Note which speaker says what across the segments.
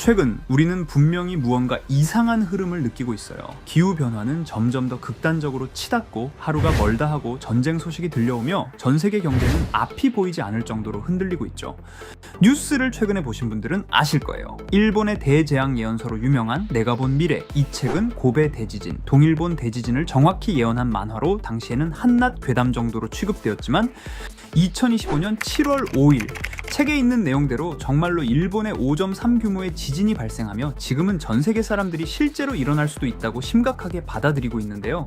Speaker 1: 최근 우리는 분명히 무언가 이상한 흐름을 느끼고 있어요. 기후변화는 점점 더 극단적으로 치닫고 하루가 멀다 하고 전쟁 소식이 들려오며 전 세계 경제는 앞이 보이지 않을 정도로 흔들리고 있죠. 뉴스를 최근에 보신 분들은 아실 거예요. 일본의 대재앙 예언서로 유명한 내가 본 미래, 이 책은 고베 대지진, 동일본 대지진을 정확히 예언한 만화로 당시에는 한낱 괴담 정도로 취급되었지만 2025년 7월 5일 책에 있는 내용대로 정말로 일본의 5.3 규모의 지진이 발생하며 지금은 전 세계 사람들이 실제로 일어날 수도 있다고 심각하게 받아들이고 있는데요.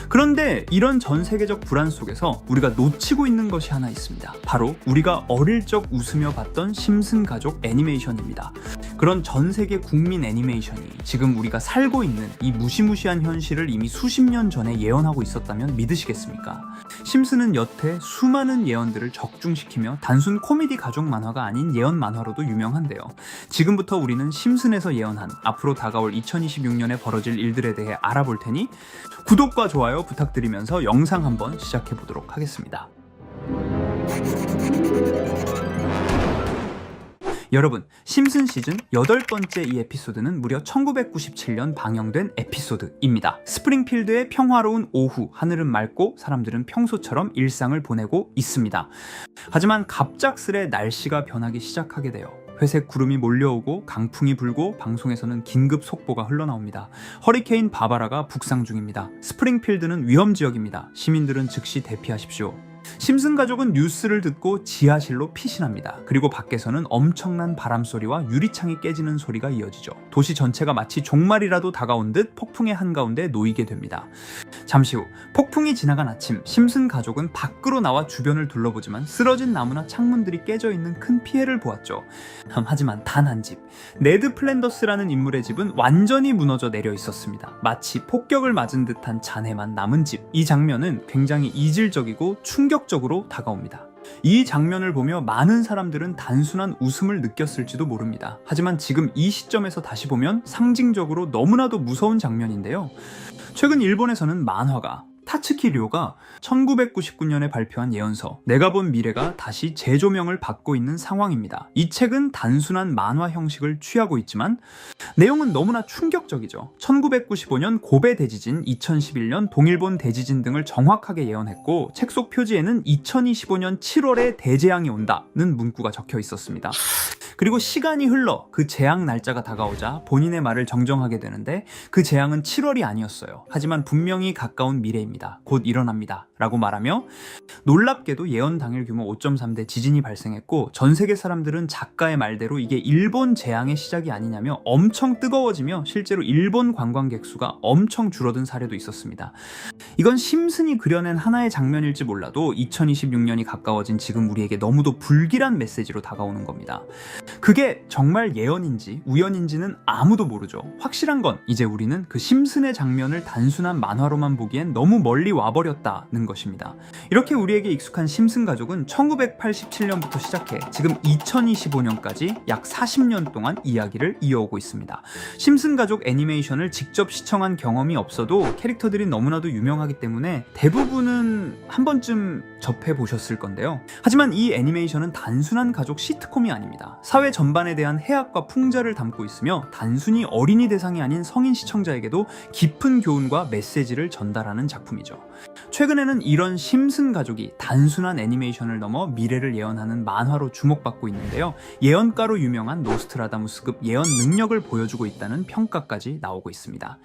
Speaker 1: 그런데 이런 전 세계적 불안 속에서 우리가 놓치고 있는 것이 하나 있습니다. 바로 우리가 어릴 적 웃으며 봤던 심슨 가족 애니메이션입니다. 그런 전 세계 국민 애니메이션이 지금 우리가 살고 있는 이 무시무시한 현실을 이미 수십 년 전에 예언하고 있었다면 믿으시겠습니까? 심슨은 여태 수많은 예언들을 적중시키며 단순 코미디 가족 만화가 아닌 예언 만화로도 유명한데요. 지금부터 우리는 심슨에서 예언한 앞으로 다가올 2026년에 벌어질 일들에 대해 알아볼 테니 구독과 좋아요 부탁드리면서 영상 한번 시작해 보도록 하겠습니다. 여러분, 심슨 시즌 8번째 이 에피소드는 무려 1997년 방영된 에피소드입니다. 스프링필드의 평화로운 오후, 하늘은 맑고 사람들은 평소처럼 일상을 보내고 있습니다. 하지만 갑작스레 날씨가 변하기 시작하게 돼요. 회색 구름이 몰려오고 강풍이 불고 방송에서는 긴급 속보가 흘러나옵니다. 허리케인 바바라가 북상 중입니다. 스프링필드는 위험지역입니다. 시민들은 즉시 대피하십시오. 심슨 가족은 뉴스를 듣고 지하실로 피신합니다. 그리고 밖에서는 엄청난 바람소리와 유리창이 깨지는 소리가 이어지죠. 도시 전체가 마치 종말이라도 다가온 듯 폭풍의 한가운데 놓이게 됩니다. 잠시 후 폭풍이 지나간 아침, 심슨 가족은 밖으로 나와 주변을 둘러보지만 쓰러진 나무나 창문들이 깨져 있는 큰 피해를 보았죠. 하지만 단 한 집, 네드 플랜더스라는 인물의 집은 완전히 무너져 내려 있었습니다. 마치 폭격을 맞은 듯한 잔해만 남은 집. 이 장면은 굉장히 이질적이고 충격적으로 다가옵니다. 이 장면을 보며 많은 사람들은 단순한 웃음을 느꼈을지도 모릅니다. 하지만 지금 이 시점에서 다시 보면 상징적으로 너무나도 무서운 장면인데요. 최근 일본에서는 만화가 타츠키 료가 1999년에 발표한 예언서 내가 본 미래가 다시 재조명을 받고 있는 상황입니다. 이 책은 단순한 만화 형식을 취하고 있지만 내용은 너무나 충격적이죠. 1995년 고베 대지진, 2011년 동일본 대지진 등을 정확하게 예언했고 책 속 표지에는 2025년 7월에 대재앙이 온다는 문구가 적혀 있었습니다. 그리고 시간이 흘러 그 재앙 날짜가 다가오자 본인의 말을 정정하게 되는데 그 재앙은 7월이 아니었어요. 하지만 분명히 가까운 미래입니다. 곧 일어납니다. 라고 말하며 놀랍게도 예언 당일 규모 5.3대 지진이 발생했고 전 세계 사람들은 작가의 말대로 이게 일본 재앙의 시작이 아니냐며 엄청 뜨거워지며 실제로 일본 관광객 수가 엄청 줄어든 사례도 있었습니다. 이건 심슨이 그려낸 하나의 장면일지 몰라도 2026년이 가까워진 지금 우리에게 너무도 불길한 메시지로 다가오는 겁니다. 그게 정말 예언인지 우연인지는 아무도 모르죠. 확실한 건 이제 우리는 그 심슨의 장면을 단순한 만화로만 보기엔 너무 멀리 와버렸다는 것입니다. 이렇게 우리에게 익숙한 심슨 가족은 1987년부터 시작해 지금 2025년까지 약 40년 동안 이야기를 이어오고 있습니다. 심슨 가족 애니메이션을 직접 시청한 경험이 없어도 캐릭터들이 너무나도 유명하기 때문에 대부분은 한 번쯤 접해보셨을 건데요. 하지만 이 애니메이션은 단순한 가족 시트콤이 아닙니다. 사회 전반에 대한 해악과 풍자를 담고 있으며 단순히 어린이 대상이 아닌 성인 시청자에게도 깊은 교훈과 메시지를 전달하는 작품이죠. 최근에는 이런 심슨 가족이 단순한 애니메이션을 넘어 미래를 예언하는 만화로 주목받고 있는데요. 예언가로 유명한 노스트라다무스급 예언 능력을 보여주고 있다는 평가까지 나오고 있습니다.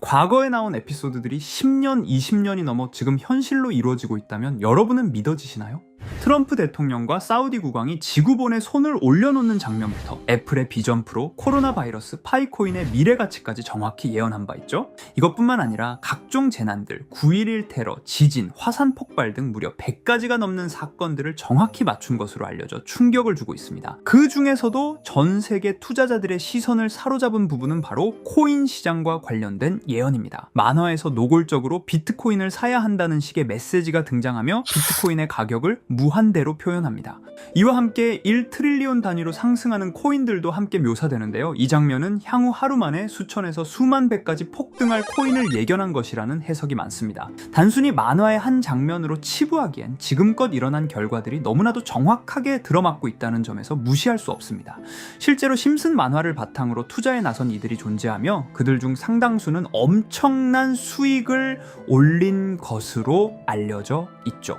Speaker 1: 과거에 나온 에피소드들이 10년, 20년이 넘어 지금 현실로 이루어지고 있다면 여러분은 믿어지시나요? 트럼프 대통령과 사우디 국왕이 지구본에 손을 올려놓는 장면부터 애플의 비전 프로, 코로나 바이러스, 파이코인의 미래 가치까지 정확히 예언한 바 있죠. 이것뿐만 아니라 각종 재난들, 9.11 테러, 지진, 화산 폭발 등 무려 100가지가 넘는 사건들을 정확히 맞춘 것으로 알려져 충격을 주고 있습니다. 그 중에서도 전 세계 투자자들의 시선을 사로잡은 부분은 바로 코인 시장과 관련된 예언입니다. 만화에서 노골적으로 비트코인을 사야 한다는 식의 메시지가 등장하며 비트코인의 가격을 무한대로 표현합니다. 이와 함께 1트릴리온 단위로 상승하는 코인들도 함께 묘사되는데요. 이 장면은 향후 하루 만에 수천에서 수만 배까지 폭등할 코인을 예견한 것이라는 해석이 많습니다. 단순히 만화의 한 장면으로 치부하기엔 지금껏 일어난 결과들이 너무나도 정확하게 들어맞고 있다는 점에서 무시할 수 없습니다. 실제로 심슨 만화를 바탕으로 투자에 나선 이들이 존재하며 그들 중 상당수는 엄청난 수익을 올린 것으로 알려져 있죠.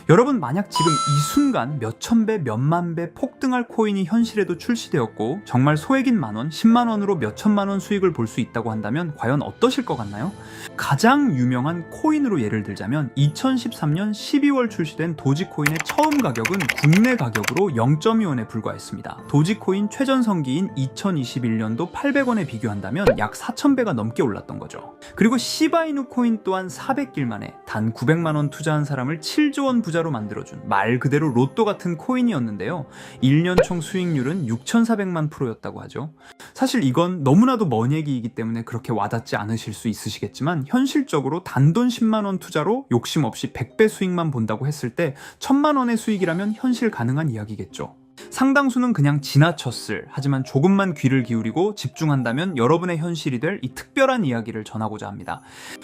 Speaker 1: 여러분, 만약 지금 이 순간 몇천 배, 몇만 배 폭등할 코인이 현실에도 출시되었고 정말 소액인 만원, 10만원으로 몇천만원 수익을 볼 수 있다고 한다면 과연 어떠실 것 같나요? 가장 유명한 코인으로 예를 들자면 2013년 12월 출시된 도지코인의 처음 가격은 국내 가격으로 0.2원에 불과했습니다. 도지코인 최전성기인 2021년도 800원에 비교한다면 약 4,000배가 넘게 올랐던 거죠. 그리고 시바이누 코인 또한 400길 만에 단 900만원 투자한 사람을 7조 원 부자로 만들어준 말 그대로 로또 같은 코인이었는데요. 1년 총 수익률은 6,400만 %였다고 하죠. 사실 이건 너무나도 먼 얘기이기 때문에 그렇게 와닿지 않으실 수 있으시겠지만 현실적으로 단돈 10만원 투자로 욕심 없이 100배 수익만 본다고 했을 때 1,000만원의 수익이라면 현실 가능한 이야기겠죠. 상당수는 그냥 지나쳤을, 하지만 조금만 귀를 기울이고 집중한다면 여러분의 현실이 될 이 특별한 이야기를 전하고자 합니다.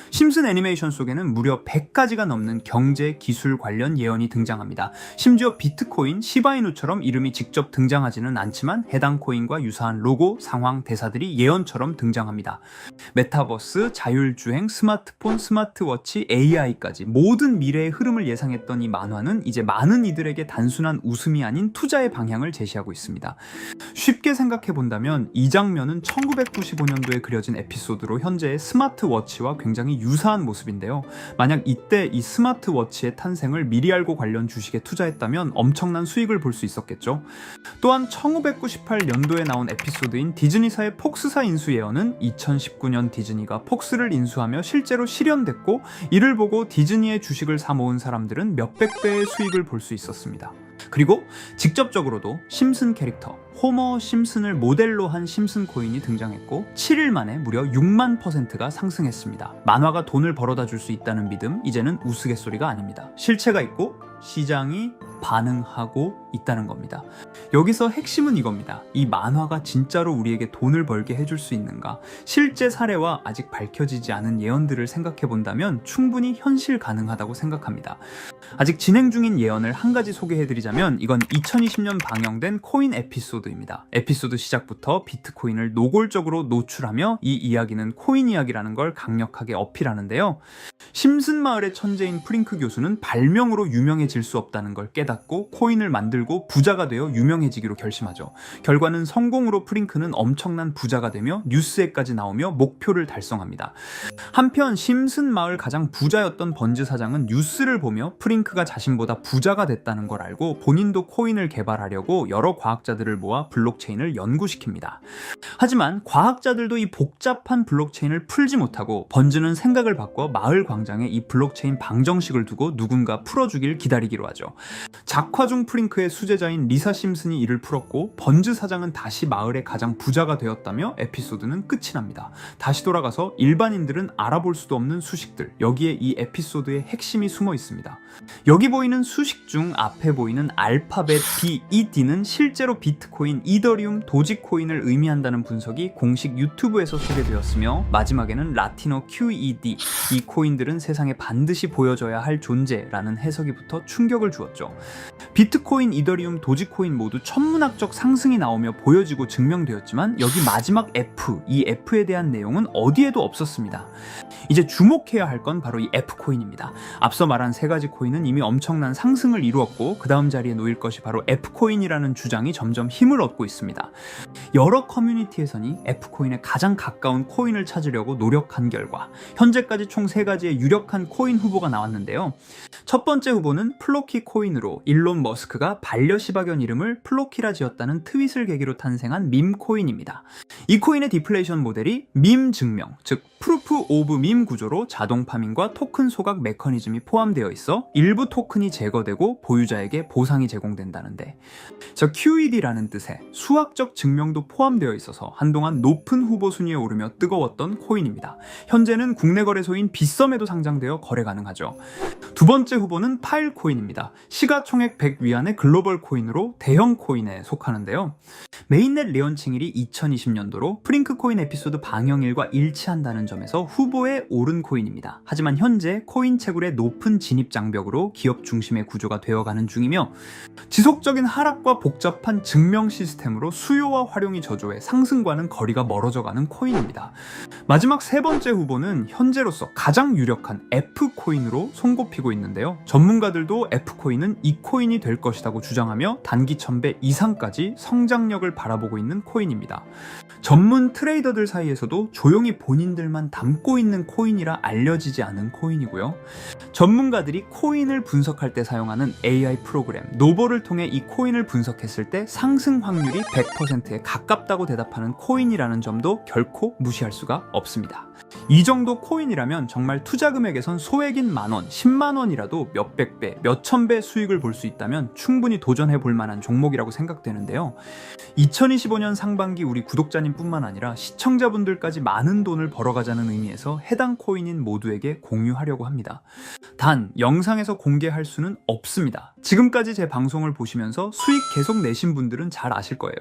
Speaker 1: 심슨 애니메이션 속에는 무려 100가지가 넘는 경제, 기술 관련 예언이 등장합니다. 심지어 비트코인, 시바이누처럼 이름이 직접 등장하지는 않지만 해당 코인과 유사한 로고, 상황, 대사들이 예언처럼 등장합니다. 메타버스, 자율주행, 스마트폰, 스마트워치, AI까지 모든 미래의 흐름을 예상했던 이 만화는 이제 많은 이들에게 단순한 웃음이 아닌 투자의 방향을 제시하고 있습니다. 쉽게 생각해 본다면 이 장면은 1995년도에 그려진 에피소드로 현재의 스마트워치와 굉장히 유사한 모습인데요. 만약 이때 이 스마트워치의 탄생을 미리 알고 관련 주식에 투자했다면 엄청난 수익을 볼 수 있었겠죠. 또한 1998년도에 나온 에피소드인 디즈니사의 폭스사 인수 예언은 2019년 디즈니가 폭스를 인수하며 실제로 실현됐고, 이를 보고 디즈니의 주식을 사 모은 사람들은 몇백 배의 수익을 볼 수 있었습니다. 그리고 직접적으로도 심슨 캐릭터 호머 심슨을 모델로 한 심슨 코인이 등장했고 7일 만에 무려 6만 %가 상승했습니다. 만화가 돈을 벌어다 줄 수 있다는 믿음, 이제는 우스갯소리가 아닙니다. 실체가 있고 시장이 반응하고 있다는 겁니다. 여기서 핵심은 이겁니다. 이 만화가 진짜로 우리에게 돈을 벌게 해줄 수 있는가? 실제 사례와 아직 밝혀지지 않은 예언들을 생각해 본다면 충분히 현실 가능하다고 생각합니다. 아직 진행 중인 예언을 한 가지 소개해드리자면 이건 2020년 방영된 코인 에피소드입니다. 에피소드 시작부터 비트코인을 노골적으로 노출하며 이 이야기는 코인 이야기라는 걸 강력하게 어필하는데요. 심슨 마을의 천재인 프링크 교수는 발명으로 유명해질 수 없다는 걸 깨닫고 코인을 만들고 부자가 되어 유명해지기로 결심하죠. 결과는 성공으로 프링크는 엄청난 부자가 되며 뉴스에까지 나오며 목표를 달성합니다. 한편 심슨 마을 가장 부자였던 번즈 사장은 뉴스를 보며 프링크가 자신보다 부자가 됐다는 걸 알고 본인도 코인을 개발하려고 여러 과학자들을 모아 블록체인을 연구시킵니다. 하지만 과학자들도 이 복잡한 블록체인을 풀지 못하고 번즈는 생각을 바꿔 마을 광장에 이 블록체인 방정식을 두고 누군가 풀어주길 기다리기로 하죠. 작화 중 프링크의 수제자인 리사 심슨이 이를 풀었고 번즈 사장은 다시 마을의 가장 부자가 되었다며 에피소드는 끝이 납니다. 다시 돌아가서 일반인들은 알아볼 수도 없는 수식들, 여기에 이 에피소드의 핵심이 숨어 있습니다. 여기 보이는 수식 중 앞에 보이는 알파벳 B, 이 D는 실제로 비트코인, 이더리움, 도지코인을 의미한다는 분석이 공식 유튜브에서 소개되었으며 마지막에는 라틴어 QED, 이 코인들은 세상에 반드시 보여줘야 할 존재라는 해석이 붙어 충격을 주었죠. 비트코인, 이더리움, 도지코인 모두 천문학적 상승이 나오며 보여지고 증명되었지만 여기 마지막 F, 이 F에 대한 내용은 어디에도 없었습니다. 이제 주목해야 할 건 바로 이 F코인입니다. 앞서 말한 세 가지 코인은 이미 엄청난 상승을 이루었고 그 다음 자리에 놓일 것이 바로 F코인이라는 주장이 점점 힘을 얻고 있습니다. 여러 커뮤니티에서는 F코인에 가장 가까운 코인을 찾으려고 노력한 결과 현재까지 총 3가지의 유력한 코인 후보가 나왔는데요. 첫 번째 후보는 플로키 코인으로 일론 머스크가 반려시바견 이름을 플로키라 지었다는 트윗을 계기로 탄생한 밈 코인입니다. 이 코인의 디플레이션 모델이 밈 증명, 즉 프루프 오브 밈 구조로 자동 파밍과 토큰 소각 메커니즘이 포함되어 있어 일부 토큰이 제거되고 보유자에게 보상이 제공된다는데, QED라는 뜻에 수학적 증명도 포함되어 있어서 한동안 높은 후보 순위에 오르며 뜨거웠던 코인입니다. 현재는 국내 거래소인 빗썸에도 상장되어 거래 가능하죠. 두 번째 후보는 파일코인입니다. 시가총액 100 위안의 글로벌 코인으로 대형 코인에 속하는데요. 메인넷 레언칭일이 2020년도로 프링크코인 에피소드 방영일과 일치한다는 점에서 후보에 오른 코인입니다. 하지만 현재 코인 채굴의 높은 진입 장벽으로 기업 중심의 구조가 되어가는 중이며 지속적인 하락과 복잡한 증명 시스템으로 수요와 활용이 저조해 상승과는 거리가 멀어져가는 코인입니다. 마지막 세 번째 후보는 현재로서 가장 유력한 F코인으로 손꼽히고 있는데요. 전문가들도 F코인은 이 코인이 될 것이라고 주장하며 단기 1000배 이상까지 성장력을 바라보고 있는 코인입니다. 전문 트레이더들 사이에서도 조용히 본인들만 담고 있는 코인이라 알려지지 않은 코인이고요. 전문가들이 코인을 분석할 때 사용하는 AI 프로그램 노보를 통해 이 코인을 분석했을 때 상승 확률이 100%에 가깝다고 대답하는 코인이라는 점도 결코 무시할 수가 없습니다. 이 정도 코인이라면 정말 투자 금액에선 소액인 만원, 10만원이라도 몇백 배, 몇천 배 수익을 볼 수 있다면 충분히 도전해 볼 만한 종목이라고 생각되는데요. 2025년 상반기 우리 구독자님 뿐만 아니라 시청자분들까지 많은 돈을 벌어가자는 의미에서 해당 코인인 모두에게 공유하려고 합니다. 단, 영상에서 공개할 수는 없습니다. 지금까지 제 방송을 보시면서 수익 계속 내신 분들은 잘 아실 거예요.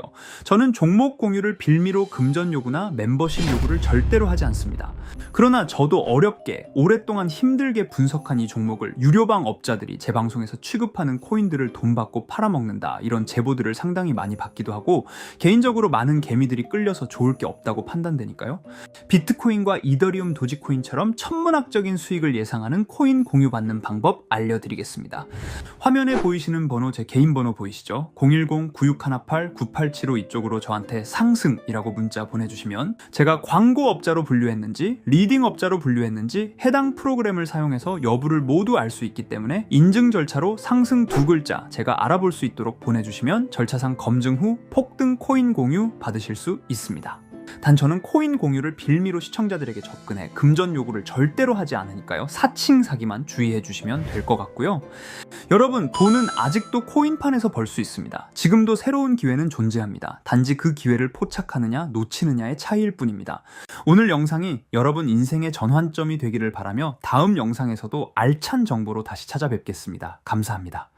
Speaker 1: 저는 종목 공유를 빌미로 금전 요구나 멤버십 요구를 절대로 하지 않습니다. 그러나 저도 어렵게 오랫동안 힘들게 분석한 이 종목을 유료방 업자들이 제 방송에서 취급하는 코인들을 돈 받고 팔아먹는다 이런 제보들을 상당히 많이 받기도 하고 개인적으로 많은 개미들이 끌려서 좋을 게 없다고 판단되니까요. 비트코인과 이더리움 도지코인처럼 천문학적인 수익을 예상하는 코인 공유받는 방법 알려드리겠습니다. 화면에 보이시는 번호 제 개인 번호 보이시죠? 010-9618-9875 이쪽으로 저한테 상승이라고 문자 보내주시면 제가 광고업자로 분류했는지 리딩업자로 분류했는지 해당 프로그램을 사용해서 여부를 모두 알 수 있기 때문에 인증 절차로 상승 두 글자 제가 알아볼 수 있도록 보내주시면 절차상 검증 후 폭등 코인 공유 받으실 수 있습니다. 단 저는 코인 공유를 빌미로 시청자들에게 접근해 금전 요구를 절대로 하지 않으니까요. 사칭 사기만 주의해 주시면 될 것 같고요. 여러분, 돈은 아직도 코인판에서 벌 수 있습니다. 지금도 새로운 기회는 존재합니다. 단지 그 기회를 포착하느냐 놓치느냐의 차이일 뿐입니다. 오늘 영상이 여러분 인생의 전환점이 되기를 바라며 다음 영상에서도 알찬 정보로 다시 찾아뵙겠습니다. 감사합니다.